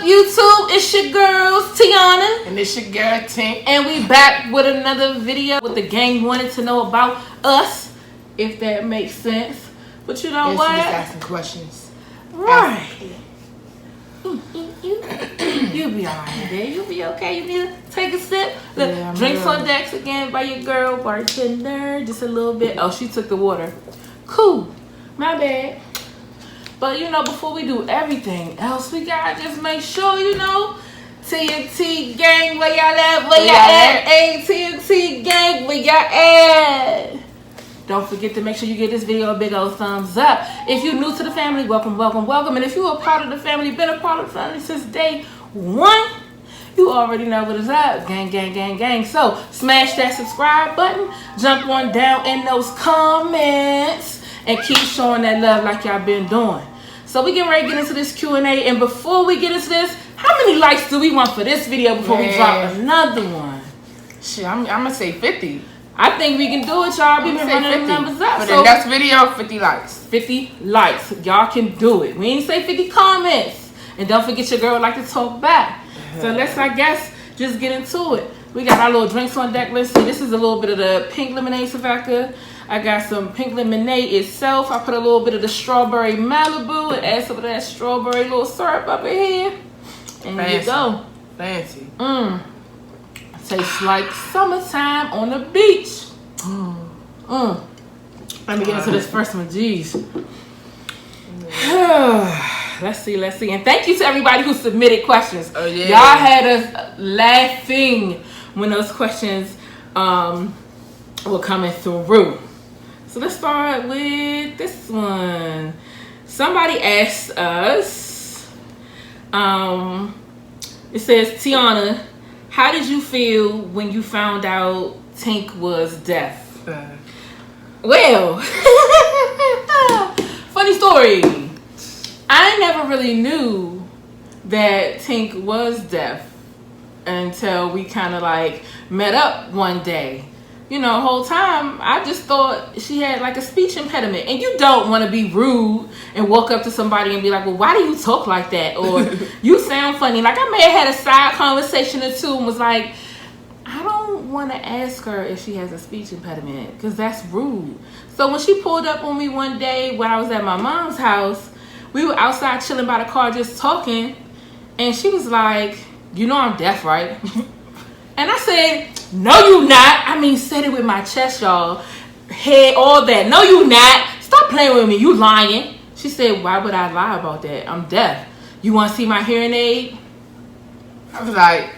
YouTube? It's your girls, Tiana. And it's your girl, Tink. And we back with another video with the gang wanted to know about us, if that makes sense. But you know what? Just asking questions. Right. You'll be alright there. You'll be okay. You need to take a sip. Look, Yeah, drinks on decks again by your girl, bartender. Just a little bit. Oh, she took the water. Cool. My bad. But you know, before we do everything else, we gotta just make sure, you know, TNT gang, where y'all at? Where y'all at? Hey, TNT gang, where y'all at? Don't forget to make sure you give this video a big old thumbs up. If you're new to the family, welcome, welcome, welcome. And if you're a part of the family, been a part of the family since day one, you already know what is up. Gang, gang, gang, gang. So smash that subscribe button. Jump on down in those comments. And keep showing that love like y'all been doing. So we getting ready to get into this Q&A. And before we get into this, how many likes do we want for this video before we drop another one? Shit, I'm going to say 50. I think we can do it, y'all. We've been running the numbers up. For the next video, 50 likes. 50 likes. Y'all can do it. We ain't say 50 comments. And don't forget your girl would like to talk back. So let's, I guess, just get into it. We got our little drinks on deck. Let's see. This is a little bit of the pink lemonade Savaka. I got some pink lemonade itself. I put a little bit of the strawberry Malibu and add some of that strawberry little syrup up in here. And there you go. Fancy. Tastes like summertime on the beach. Let me get into this first one. Jeez. Let's see. And thank you to everybody who submitted questions. Oh, yeah. Y'all had us laughing when those questions were coming through. So let's start with this one. Somebody asked us, it says, Tiana, how did you feel when you found out Tink was deaf? Well, funny story. I never really knew that Tink was deaf until we kind of like met up one day. You know, the whole time I just thought she had like a speech impediment. And you don't want to be rude and walk up to somebody and be like, well, why do you talk like that? Or you sound funny. Like I may have had a side conversation or two and was like, I don't want to ask her if she has a speech impediment because that's rude. So when she pulled up on me one day when I was at my mom's house, we were outside chilling by the car just talking. And she was like, you know I'm deaf, right? And I said, no, you not. I mean, said it with my chest, y'all. Head, all that. No, you not. Stop playing with me. You lying. She said, why would I lie about that? I'm deaf. You want to see my hearing aid? I was like,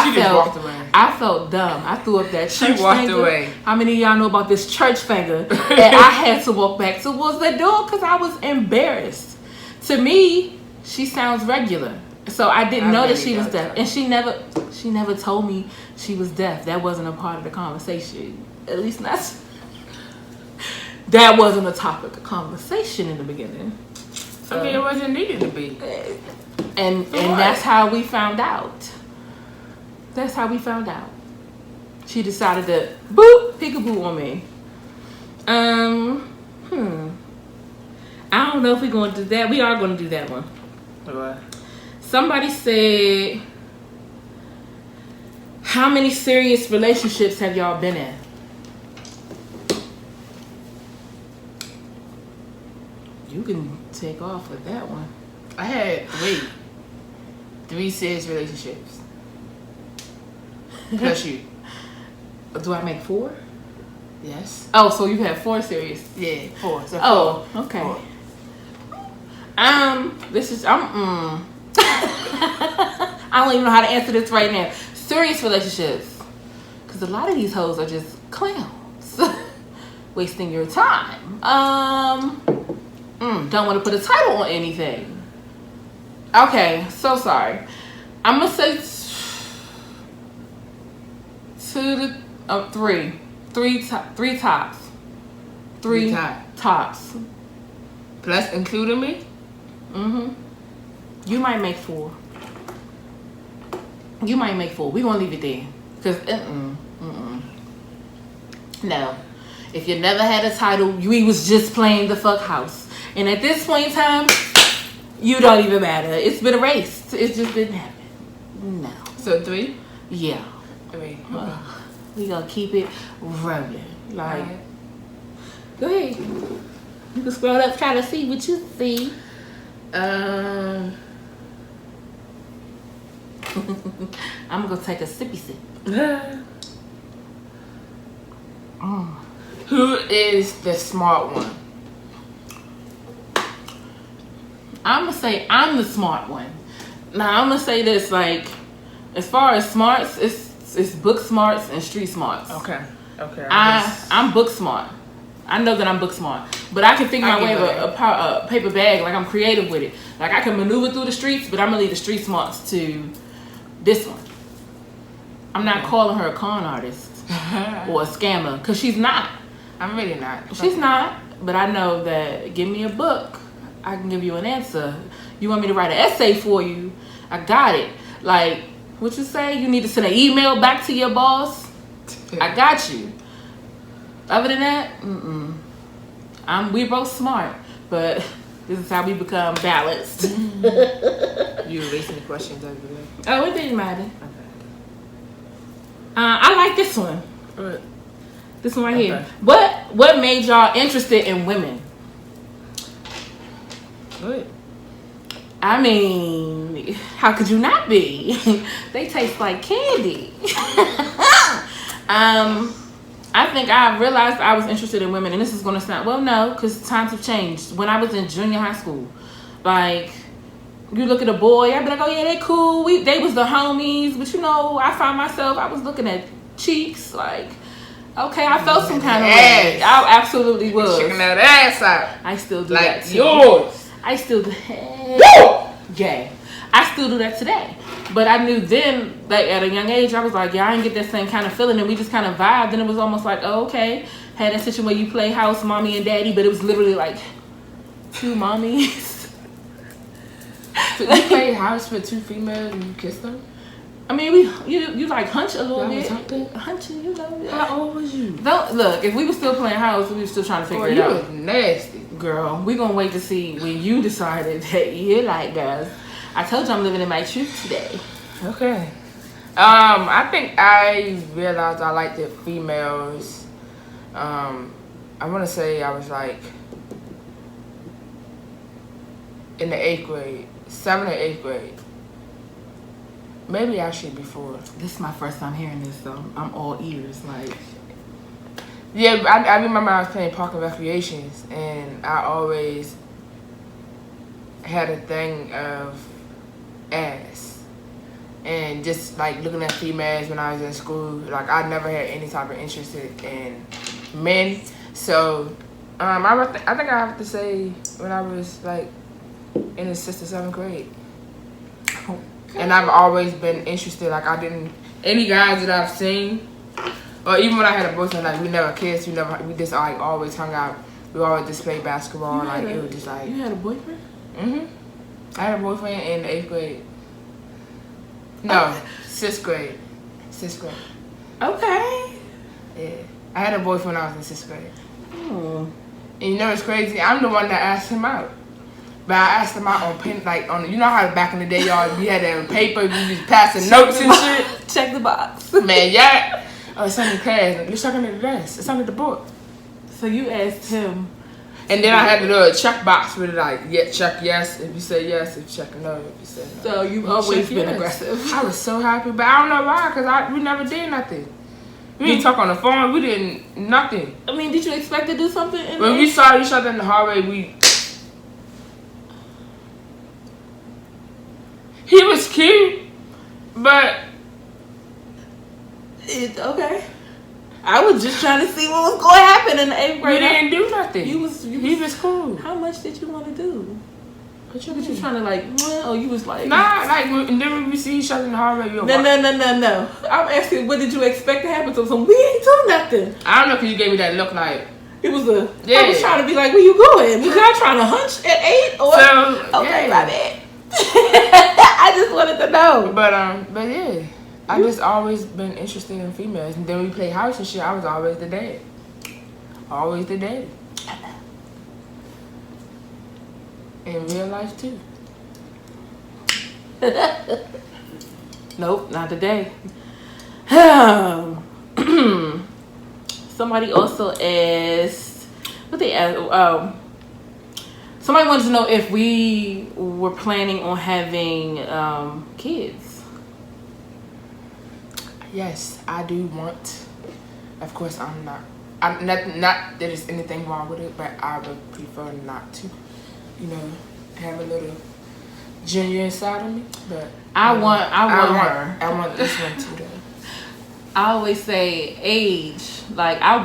she just walked away. I felt dumb. I threw up that church She walked finger. away. How many of y'all know about this church finger? And I had to walk back towards the door because I was embarrassed. To me, she sounds regular. So I didn't know that she was deaf. And she never told me she was deaf. That wasn't a part of the conversation. At least not. That wasn't a topic of conversation in the beginning. I mean, it wasn't needed to be. And that's how we found out. That's how we found out. She decided to peekaboo on me. I don't know if we're going to do that. We are going to do that one. What? Somebody said, how many serious relationships have y'all been in? You can take off with that one. I had three serious relationships. Plus you. Do I make 4? Yes. Oh, so you have 4 serious? Yeah, 4. So 4. Oh, okay. 4. This is I don't even know how to answer this right now. Serious relationships, because a lot of these hoes are just clowns, wasting your time. Don't want to put a title on anything. Okay, so sorry. I'm gonna say 3 tops. 3 tops. Plus including me? You might make 4. You might make 4. We're gonna leave it there. Because no. If you never had a title, we was just playing the fuck house. And at this point in time, You don't even matter. It's been erased. It just didn't happen. No. So 3? Yeah. 3. We gonna keep it rolling. Like, Alright. go ahead. You can scroll up, try to see what you see. I'm gonna take a sippy sip. Who is the smart one? I'm gonna say I'm the smart one. Now I'm gonna say this, like, as far as smarts, it's book smarts and street smarts. Okay. I'm book smart. I know that I'm book smart, but I can figure my way a paper bag. Like, I'm creative with it. Like, I can maneuver through the streets, but I'm gonna leave the street smarts to this one. I'm not calling her a con artist or a scammer, because she's not. I'm really not. She's not. But I know that, give me a book, I can give you an answer. You want me to write an essay for you? I got it. Like, what you say? You need to send an email back to your boss? I got you. Other than that, we both smart, but this is how we become balanced. You erasing the questions over there. Oh, it didn't matter. Okay. I like this one. What? This one right here. What made y'all interested in women? Good. I mean, how could you not be? They taste like candy. I think I realized I was interested in women, and this is going to sound, well, no, because times have changed. When I was in junior high school, like, you look at a boy, I'd be like, oh yeah, they cool. They was the homies, but you know, I found myself, I was looking at cheeks, like, okay, I felt some kind of way. I absolutely was. Checking that ass out. I still do like that too. Yours. I still do. Gay. I still do that today. But I knew then, like, at a young age, I was like, yeah, I didn't get that same kind of feeling. And we just kind of vibed. And it was almost like, oh, okay. Had that situation where you play house, mommy and daddy, but it was literally like 2 mommies. So you played house for 2 females and you kissed them? I mean, you like hunch a little bit. Hunching, you know. How old was you? Don't look. If we were still playing house, we were still trying to figure it you out. Was nasty, girl. We gonna wait to see when you decided that you like girls. I told you I'm living in my truth today. Okay. I think I realized I liked the females. I want to say I was like in the 8th grade, 7th or 8th grade. Maybe actually before. This is my first time hearing this, so I'm all ears. Like, yeah, I remember I was playing park and recreations, and I always had a thing of ass, and just like looking at females when I was in school. Like, I never had any type of interest in men. So, I think I have to say when I was like in the 6th or 7th grade. And I've always been interested. Like, I didn't, any guys that I've seen, or even when I had a boyfriend, like, we never kissed, we just like always hung out. We always just played basketball. Like, it was just like. You had a boyfriend? I had a boyfriend in the 8th grade. No, 6th grade. 6th grade. Okay. Yeah, I had a boyfriend when I was in 6th grade. Oh. And you know what's crazy? I'm the one that asked him out. But I asked him out on pen, like on, you know how back in the day, y'all, we had that on paper, we was passing notes and shit. Check the box. Man, yeah. Oh, it's under the class. You're checking the desk. It's under the book. So you asked him. And then I had the little check box with it, like, yeah, check yes if you say yes, if you check no, if you say no. So you've always been aggressive. I was so happy, but I don't know why, because we never did nothing. We didn't talk on the phone. We didn't, nothing. I mean, did you expect to do something? When we saw each other in the hallway, he was cute, but it's okay. I was just trying to see what was going to happen in the 8th grade. We didn't do nothing. He was cool. How much did you want to do? What you trying to like? Oh, you was like. Nah, like, and then when we see each other in the hallway, No. I'm asking, what did you expect to happen to him? So we ain't do nothing. I don't know, because you gave me that look like. It was a. Yeah. I was trying to be like, where you going? Was I trying to hunch at 8? Or So, okay, yeah. my bad. I just wanted to know. But yeah, I just always been interested in females, and then we play house and shit. I was always the dad, always the daddy. In real life too. Nope, not today. Somebody also asked, what they asked, somebody wanted to know if we were planning on having kids. Yes, I do want. Of course, I'm not. I'm not that there's anything wrong with it, but I would prefer not to. You know, have a little junior inside of me. But I want her. I want this one too, though. I always say age. Like I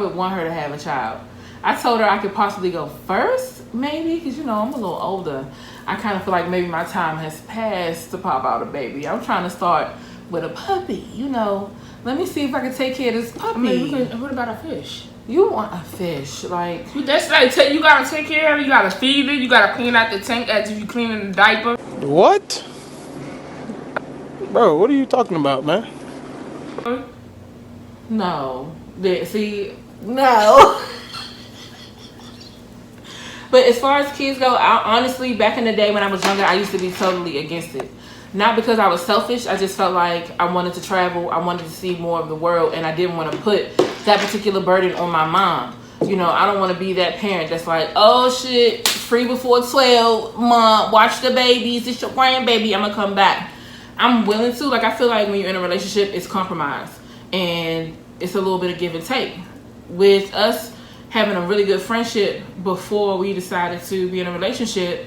would want her to have a child. I told her I could possibly go first, maybe, because I'm a little older. I kind of feel like maybe my time has passed to pop out a baby. I'm trying to start with a puppy. Let me see if I can take care of this puppy. I mean, what about a fish? You want a fish, like that's like you gotta take care of it. You gotta feed it. You gotta clean out the tank as if you cleaning the diaper. What? Bro, what are you talking about, man? no. No. But as far as kids go, honestly, back in the day when I was younger, I used to be totally against it. Not because I was selfish. I just felt like I wanted to travel. I wanted to see more of the world, and I didn't want to put that particular burden on my mom. I don't want to be that parent that's like, oh shit, free before 12, mom, watch the babies, it's your grandbaby, I'm gonna come back. I'm willing to. Like, I feel like when you're in a relationship, it's compromise, and it's a little bit of give and take. With us having a really good friendship before we decided to be in a relationship,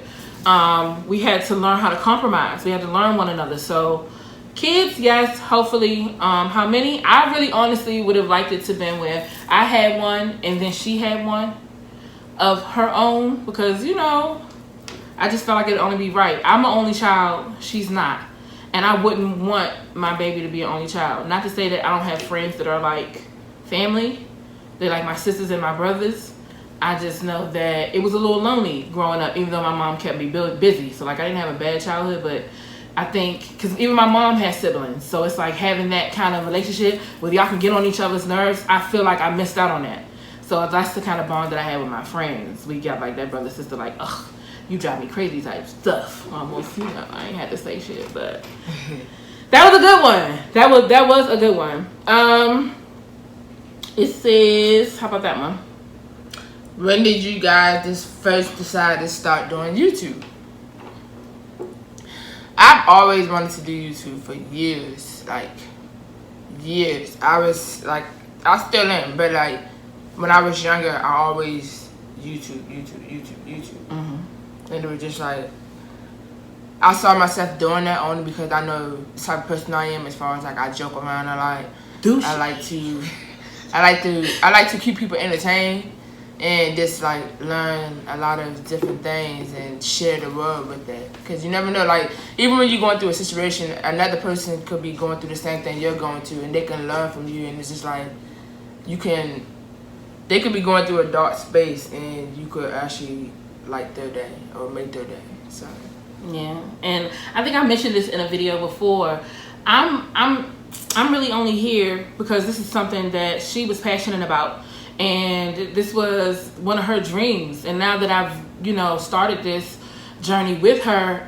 we had to learn how to compromise. We had to learn one another. So kids, yes, hopefully. How many? I really honestly would have liked it to been where I had one and then she had one of her own, because I just felt like it'd only be right. I'm an only child, she's not, and I wouldn't want my baby to be an only child. Not to say that I don't have friends that are like family. They're like my sisters and my brothers. I just know that it was a little lonely growing up, even though my mom kept me busy. So, like, I didn't have a bad childhood, but I think, because even my mom has siblings. So, it's like having that kind of relationship where y'all can get on each other's nerves. I feel like I missed out on that. So, that's the kind of bond that I had with my friends. We got, like, that brother-sister, like, ugh, you drive me crazy type stuff. Almost, I ain't had to say shit, but that was a good one. That was a good one. It says, how about that one? When did you guys just first decide to start doing YouTube? I've always wanted to do YouTube for years, like years. I was like, I still am, but like when I was younger, I always YouTube. And it was just like, I saw myself doing that only because I know the type of person I am, as far as like I joke around a lot. I like to keep people entertained and just like learn a lot of different things and share the world with that. Because you never know, like even when you're going through a situation, another person could be going through the same thing you're going through, and they can learn from you. And it's just like they could be going through a dark space, and you could actually light their day or make their day. So yeah, and I think I mentioned this in a video before. I'm really only here because this is something that she was passionate about, and this was one of her dreams. And now that I've started this journey with her,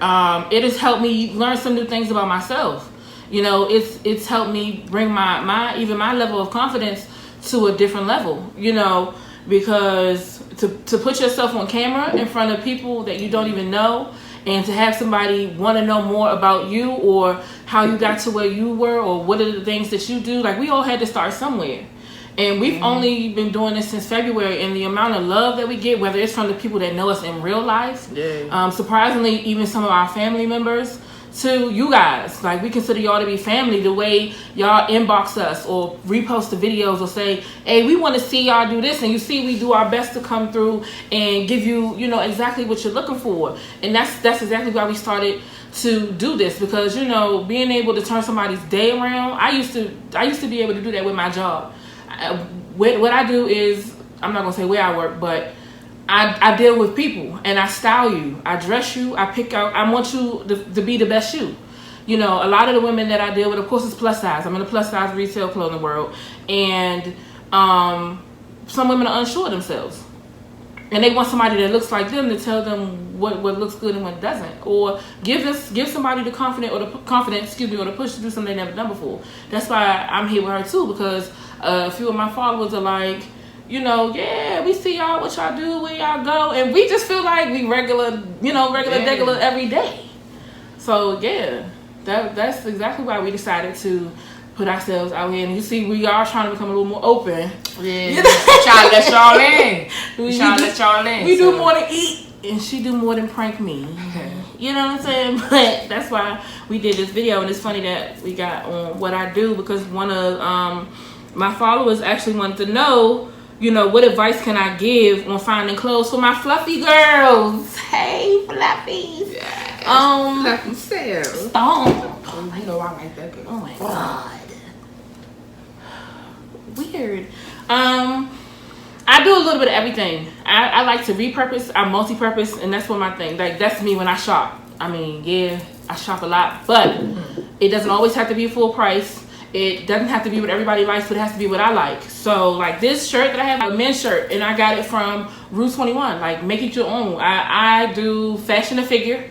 it has helped me learn some new things about myself. It's helped me bring my level of confidence to a different level. Because to put yourself on camera in front of people that you don't even know, and to have somebody want to know more about you or how you got to where you were or what are the things that you do. Like, we all had to start somewhere. And we've only been doing this since February, and the amount of love that we get, whether it's from the people that know us in real life, surprisingly, even some of our family members, to you guys. Like, we consider y'all to be family. The way y'all inbox us or repost the videos or say, hey, we want to see y'all do this, and you see we do our best to come through and give you exactly what you're looking for. And that's exactly why we started to do this, because being able to turn somebody's day around, I used to be able to do that with my job. What I do is, I'm not gonna say where I work, but I deal with people, and I style you, I dress you, I pick out, I want you to be the best you. A lot of the women that I deal with, of course, is plus size. I'm in the plus size retail clothing world, and some women are unsure of themselves. and they want somebody that looks like them to tell them what looks good and what doesn't, or give somebody the confidence or the push to do something they never done before. That's why I'm here with her too, because a few of my followers are like, yeah, we see y'all, what y'all do, where y'all go, and we just feel like we regular every day. So yeah, that's exactly why we decided to put ourselves out here. And you see, we are trying to become a little more open. Yeah, trying to let y'all in. Let y'all in. We do more than eat, and she do more than prank me. You know what I'm saying? But that's why we did this video, and it's funny that we got on what I do, because one of my followers actually wanted to know, what advice can I give on finding clothes for my fluffy girls? Hey, fluffies. Yes. Fluffy sales. Stone. You know I like that girl. Oh my god. Weird. I do a little bit of everything. I like to repurpose. I multi-purpose, and that's what my thing. Like, that's me when I shop. I mean, yeah, I shop a lot, but it doesn't always have to be full price. It doesn't have to be what everybody likes, but it has to be what I like. So, like, this shirt that I have, a men's shirt, and I got it from Rue 21. Like, make it your own. I do fashion to figure.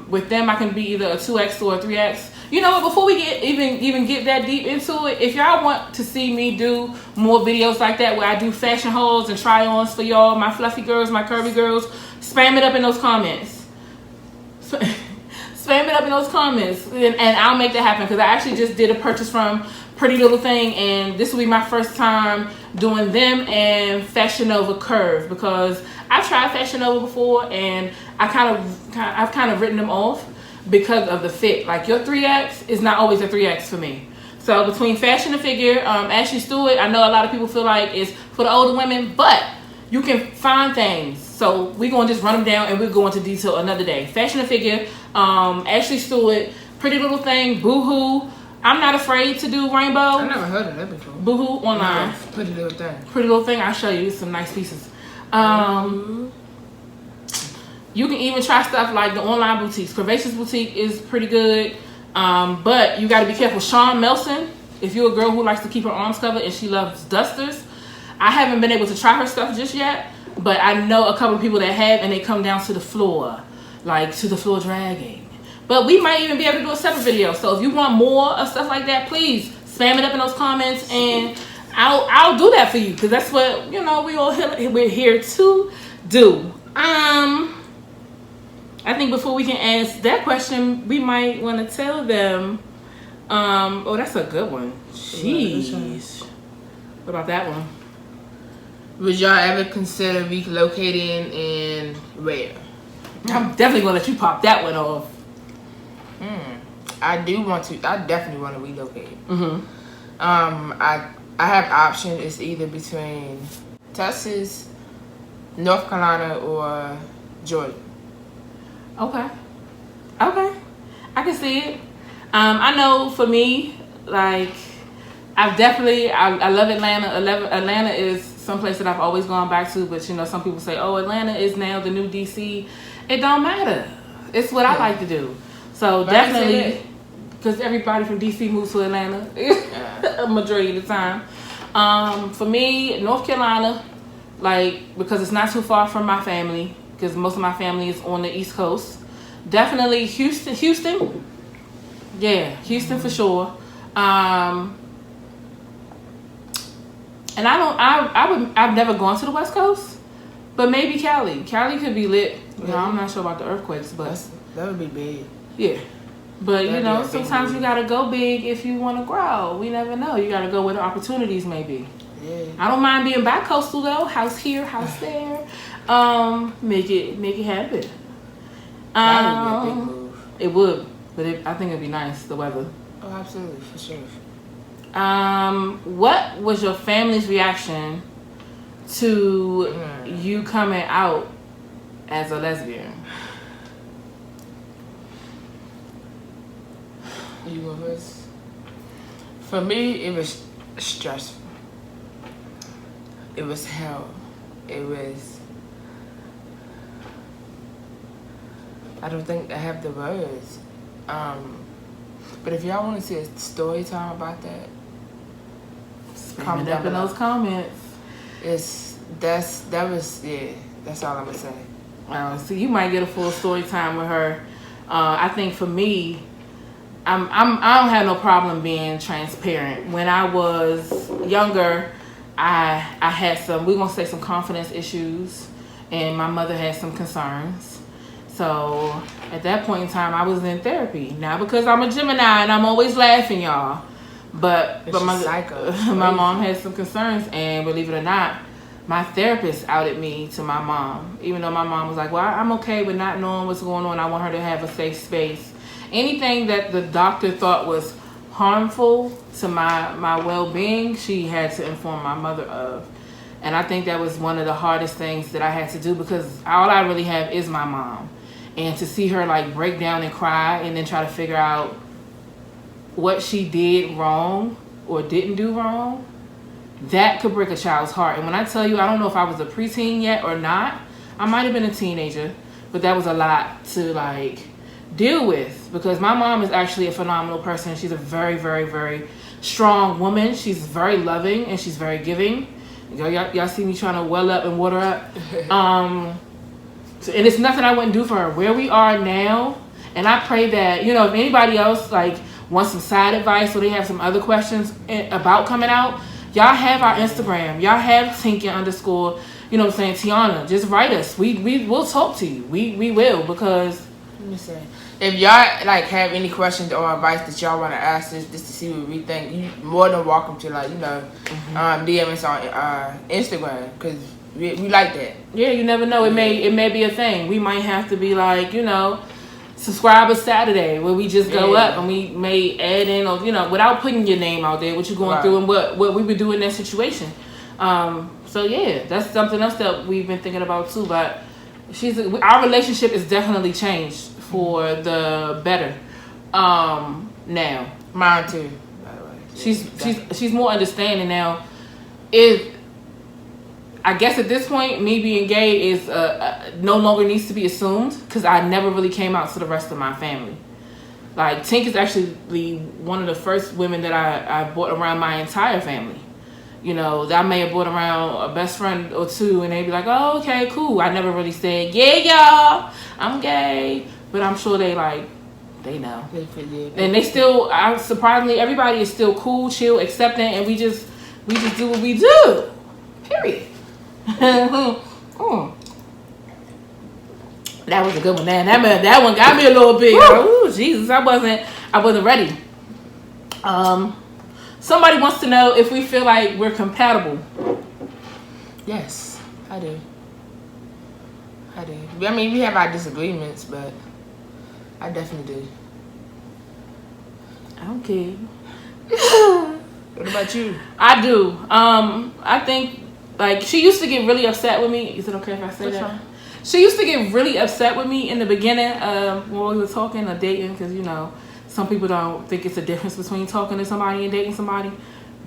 With them, I can be either a 2X or a 3X. You know what? Before we even get that deep into it, if y'all want to see me do more videos like that, where I do fashion hauls and try-ons for y'all, my fluffy girls, my curvy girls, spam it up in those comments. Spam it up in those comments, and I'll make that happen, because I actually just did a purchase from Pretty Little Thing, and this will be my first time doing them and Fashion Nova Curve, because I've tried Fashion Nova before, and I've kind of written them off because of the fit. Like, your 3X is not always a 3X for me. So between Fashion to Figure, Ashley Stewart, I know a lot of people feel like it's for the older women, but you can find things. So we're going to just run them down, and we'll go into detail another day. Fashion to Figure, Ashley Stewart, Pretty Little Thing, Boohoo. I'm Not Afraid to do Rainbow. I never heard of that before. Boohoo online. No, Pretty Little Thing. Pretty Little Thing. I'll show you some nice pieces. You can even try stuff like the online boutiques. Curvaceous Boutique is pretty good, but you got to be careful. Sean Melson, if you're a girl who likes to keep her arms covered and she loves dusters, I haven't been able to try her stuff just yet, but I know a couple of people that have, and they come down to the floor, like to the floor dragging. But we might even be able to do a separate video. So if you want more of stuff like that, please spam it up in those comments, and I'll do that for you, because that's what we're here to do. I think before we can ask that question, we might want to tell them. Oh, that's a good one. Jeez. What about that one? Would y'all ever consider relocating, and where? I'm definitely gonna let you pop that one off. I definitely want to relocate. I have options. It's either between Texas, North Carolina, or Georgia. Okay. I can see it. I know for me, like, I love Atlanta. Atlanta is someplace that I've always gone back to, but some people say, oh, Atlanta is now the new DC. It don't matter. It's what I like to do. So definitely, because everybody from DC moves to Atlanta a majority of the time. For me, North Carolina, like, because it's not too far from my family, because most of my family is on the East Coast. Definitely Houston. Yeah, Houston for sure. And I've never gone to the West Coast, but maybe Cali. Cali could be lit. I'm not sure about the earthquakes, but that would be big. Yeah. But sometimes you gotta go big if you want to grow. We never know. You gotta go where the opportunities may be. Yeah. I don't mind being bi-coastal though. House here, house there. Make it happen. That would be a big move. It would, but I think it'd be nice, the weather. Oh, absolutely, for sure. What was your family's reaction to you coming out as a lesbian? You go first. For me, it was stressful. It was hell. It was. I don't think I have the words. But if y'all want to see a story time about that, comment up in those comments. That's all I'm gonna say. So you might get a full story time with her. I think for me, I don't have no problem being transparent. When I was younger, I had some confidence issues, and my mother had some concerns. So at that point in time, I was in therapy. Now because I'm a Gemini and I'm always laughing, y'all. But my mom had some concerns, and believe it or not, my therapist outed me to my mom. Even though my mom was like, well, I'm okay with not knowing what's going on. I want her to have a safe space. Anything that the doctor thought was harmful to my well-being, she had to inform my mother of. And I think that was one of the hardest things that I had to do, because all I really have is my mom. And to see her like break down and cry and then try to figure out what she did wrong or didn't do wrong, that could break a child's heart. And when I tell you, I don't know if I was a preteen yet or not. I might have been a teenager, but that was a lot to like deal with, because my mom is actually a phenomenal person. She's a very, very, very strong woman. She's very loving and she's very giving. Y'all see me trying to well up and water up. And it's nothing I wouldn't do for her. Where we are now, and I pray that, you know, if anybody else like wants some side advice or they have some other questions about coming out, y'all have our Instagram. Y'all have Tink _, you know what I'm saying, Tiana. Just write us. We'll talk to you. We will, because let me say, if y'all like have any questions or advice that y'all want to ask us just to see what we think, you more than welcome to DM us on Instagram, because we like that. Yeah, you never know. It may be a thing. We might have to be like, you know, Subscriber Saturday, where we just go up and we may add in, or, you know, without putting your name out there, what you're going through and what we would do in that situation. So yeah, that's something else that we've been thinking about too. But our relationship is definitely changed for the better. Now, mine too. By the way, she's more understanding now. I guess at this point, me being gay is no longer needs to be assumed, because I never really came out to the rest of my family. Like, Tink is actually one of the first women that I brought around my entire family. You know, that I may have brought around a best friend or two, and they'd be like, oh, okay, cool. I never really said, yeah, y'all, I'm gay. But I'm sure they know. And they still, surprisingly, everybody is still cool, chill, accepting, and we just do what we do. Period. That was a good one. That one got me a little bit. Ooh, Jesus, I wasn't ready. Somebody wants to know if we feel like we're compatible. Yes, I do. I mean, we have our disagreements, but I definitely do. Okay. What about you? I do. I think, like, she used to get really upset with me. Is it okay if I say that? She used to get really upset with me in the beginning when we were talking or dating, because, you know, some people don't think it's a difference between talking to somebody and dating somebody.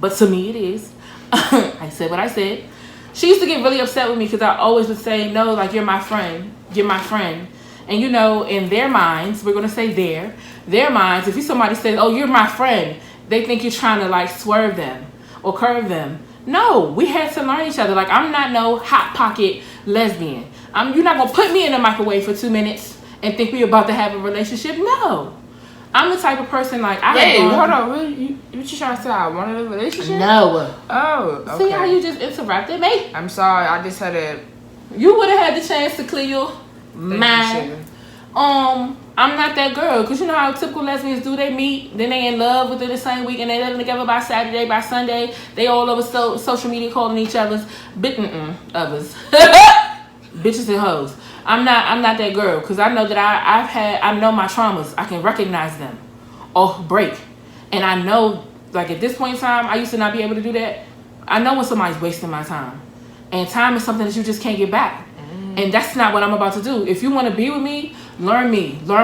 But to me, it is. I said what I said. She used to get really upset with me because I always would say, no, like, you're my friend. You're my friend. And, you know, in their minds, we're going to say their minds, if somebody says, oh, you're my friend, they think you're trying to, like, swerve them or curve them. No, we had to learn each other. Like, I'm not no hot pocket lesbian. You're not going to put me in the microwave for 2 minutes and think we're about to have a relationship. No. I'm the type of person, like, hold on. What you trying to say? I wanted a relationship? No. Oh, okay. See how you just interrupted me? I'm sorry. I just had a... You would have had the chance to clear your mind. I'm not that girl, because you know how typical lesbians do. They meet, then they in love within the same week, and they living together by Saturday, by Sunday. They all over social media calling each other's others. Bitches and hoes. I'm not that girl, because I know that I know my traumas. I can recognize them off break. And I know, like, at this point in time, I used to not be able to do that. I know when somebody's wasting my time. And time is something that you just can't get back. And that's not what I'm about to do. If you want to be with me, learn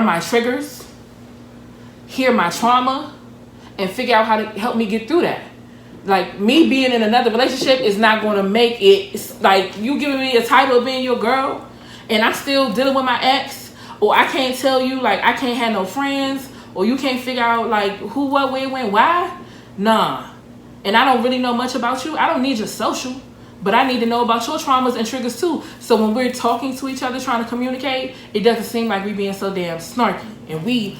my triggers, hear my trauma, and figure out how to help me get through that. Like, me being in another relationship is not going to make it. It's like you giving me a title of being your girl, and I'm still dealing with my ex, or I can't tell you, like, I can't have no friends, or you can't figure out, like, who, what, where, when, why. Nah. And I don't really know much about you. I don't need your social. but I need to know about your traumas and triggers too. So when we're talking to each other, trying to communicate, it doesn't seem like we being so damn snarky. And we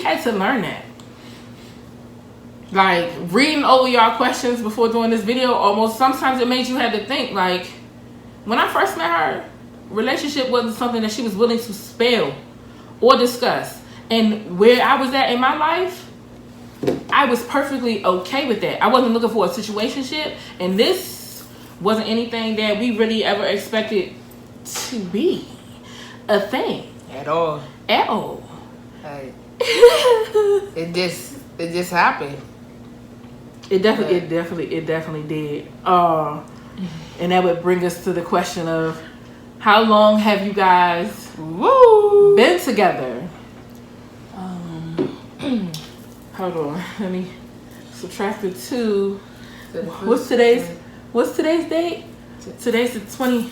had to learn that. Like, reading over y'all questions before doing this video, almost sometimes it made you have to think, like, when I first met her, relationship wasn't something that she was willing to spell or discuss. And where I was at in my life, I was perfectly okay with that. I wasn't looking for a situationship, and this wasn't anything that we really ever expected to be a thing. At all. At all. Like, it just happened. It definitely did. And that would bring us to the question of, how long have you guys been together? Hold on, let me subtract the 2. What's today's date? Today's the 20.